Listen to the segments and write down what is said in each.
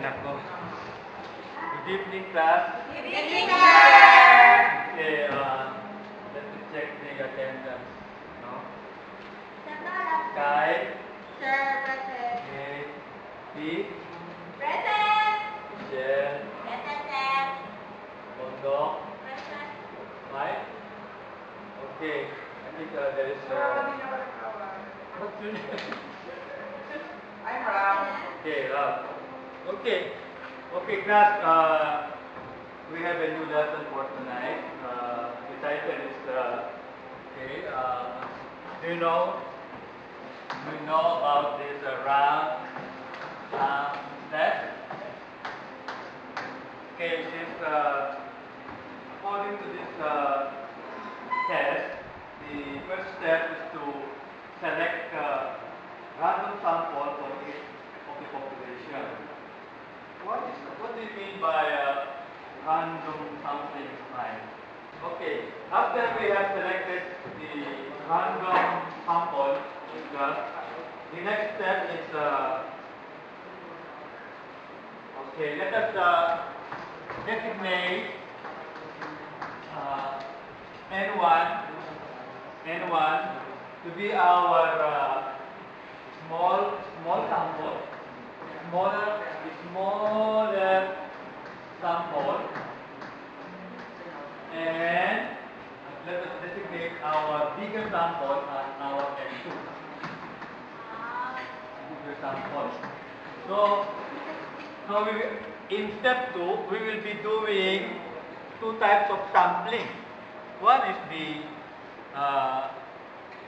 nako. Good evening, class. Good evening, sir. Okay, let me check the attendance. No? Kai. Sir, present. Okay. P. Present. Jen. Present, sir. Bondo. Present. Mike. Okay. I think there is. What's your name? I'm Ram. Okay, okay. Okay, class. We have a new lesson for tonight. The title is okay. Do you know about this RAM step? Okay, this according to this test, the first step is to select random sample for each of the population. What do you mean by random sampling time? Okay, after we have selected the random sample, the next step is okay. Let us designate N1 to be our small sample, smaller sample, and let us designate our bigger sample as our N2. Bigger sample. So in step 2, we will be doing two types of sampling. One is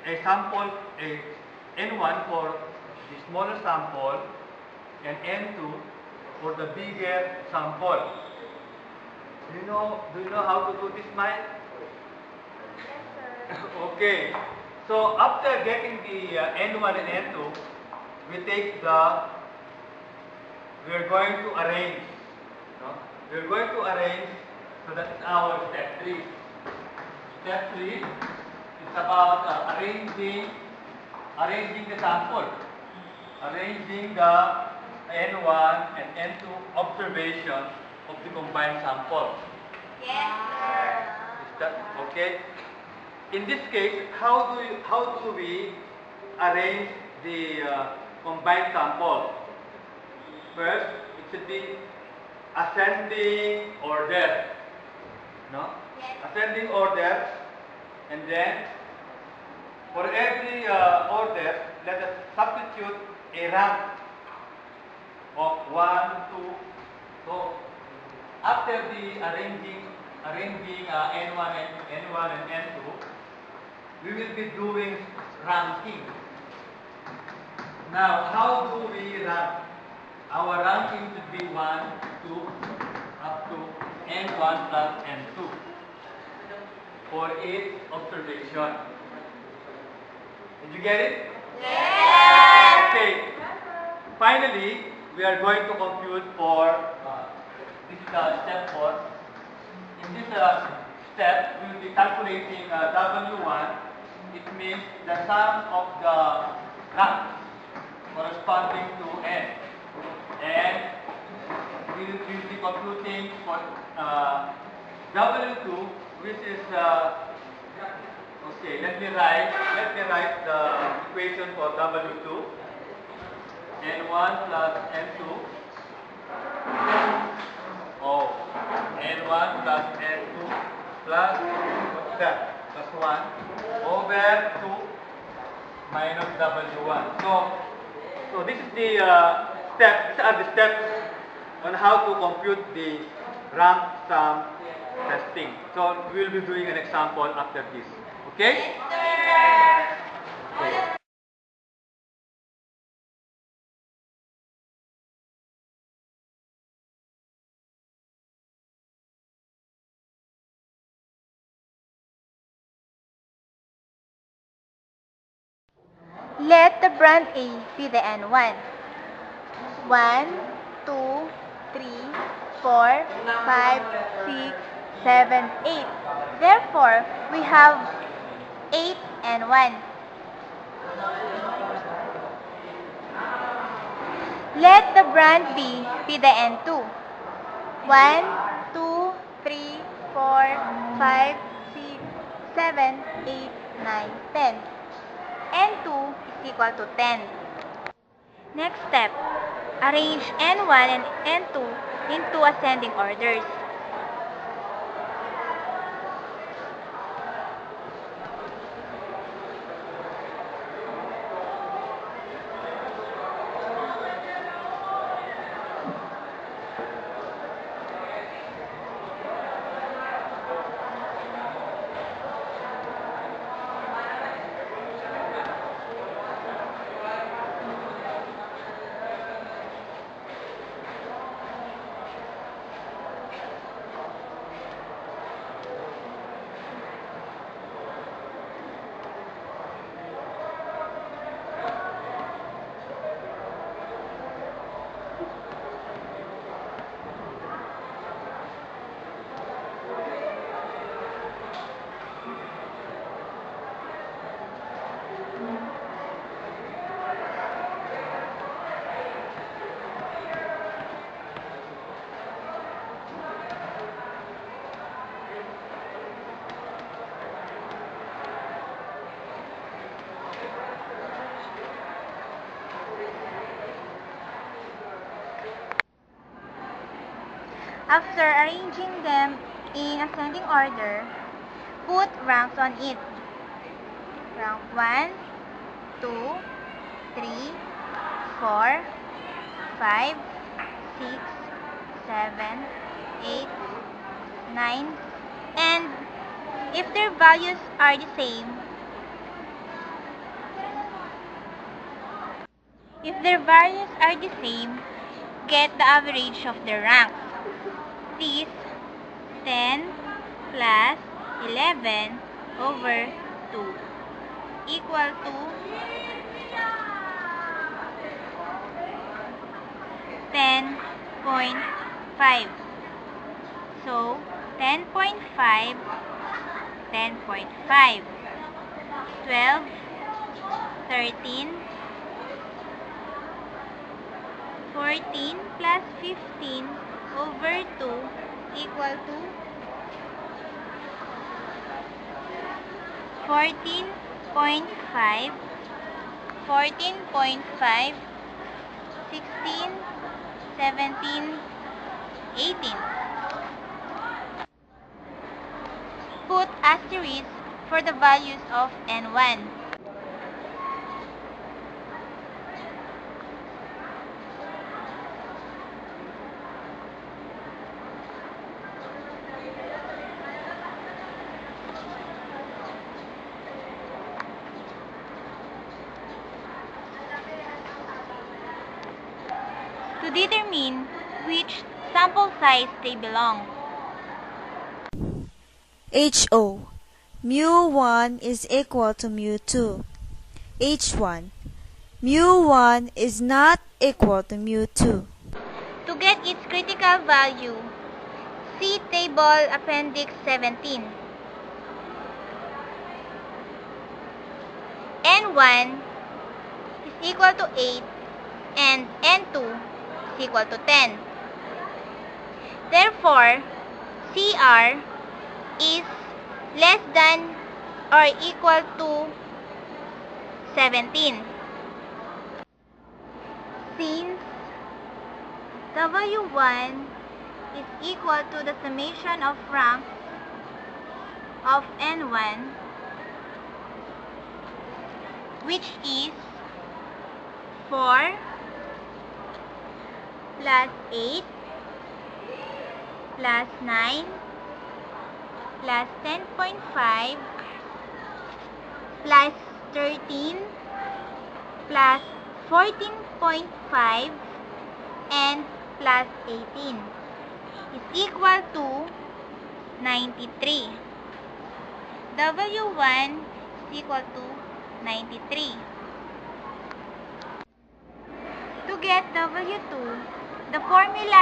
a sample, N1 for the smaller sample, and N2 for the bigger sample. Do you know how to do this, Mike? Yes, sir. Okay. So after getting the N1 and N2, we are going to arrange. No? We are going to arrange. So that is our step 3. Step 3 is about arranging the sample, arranging the N1 and N2 observation of the combined sample. Yes, sir. Is that okay? In this case, how do we arrange the combined sample? First, it should be ascending order. No? Yes. Ascending order, and then for every order, let us substitute a rank of 1, 2. So after the arranging N1 and N2, we will be doing ranking. Now, how do we rank? Our ranking should be 1, 2, up to N1 plus N2 for each observation. Did you get it? Yes. Okay. Finally, we are going to compute for this is step 4. In this step, we will be calculating W1. It means the sum of the ranks corresponding to N. And we will be computing for W2, which is okay. Let me write the equation for W2. N1 plus N2. Oh, N1 plus N2 plus what's that? Plus 1 over 2 minus W1. So this is the step. These are the steps on how to compute the rank sum testing. So we will be doing an example after this. Okay? Yes, sir. Okay. Let the brand A be the N1. 1, 2, 3, 4, 5, 6, 7, 8. Therefore, we have 8 and 1. Let the brand B be the N2. 1, 2, 3, 4, 5, 6, 7, 8, 9, 10. N2 is equal to 10. Next step, arrange N1 and N2 into ascending orders. After arranging them in ascending order, put ranks on it. Rank 1, 2, 3, 4, 5, 6, 7, 8, 9, and if their values are the same, get the average of their ranks. This 10 plus 11 over 2 equal to 10.5. So 10.5, 10.5, 12, 13, 14 plus 15 over 2 equal to 14.5, 14.5, 16, 17, 18. Put asterisk for the values of N1. To determine which sample size they belong. HO. Mu1 is equal to mu2. H1. Mu1 is not equal to mu2. To get its critical value, see Table Appendix 17. N1 is equal to 8 and N2 is equal to 10. Therefore, CR is less than or equal to 17. Since W1 is equal to the summation of ranks of N1, which is 4 plus 8 plus 9 plus 10.5 plus 13 plus 14.5 and plus 18 is equal to 93. W1 is equal to 93. To get W2, the formula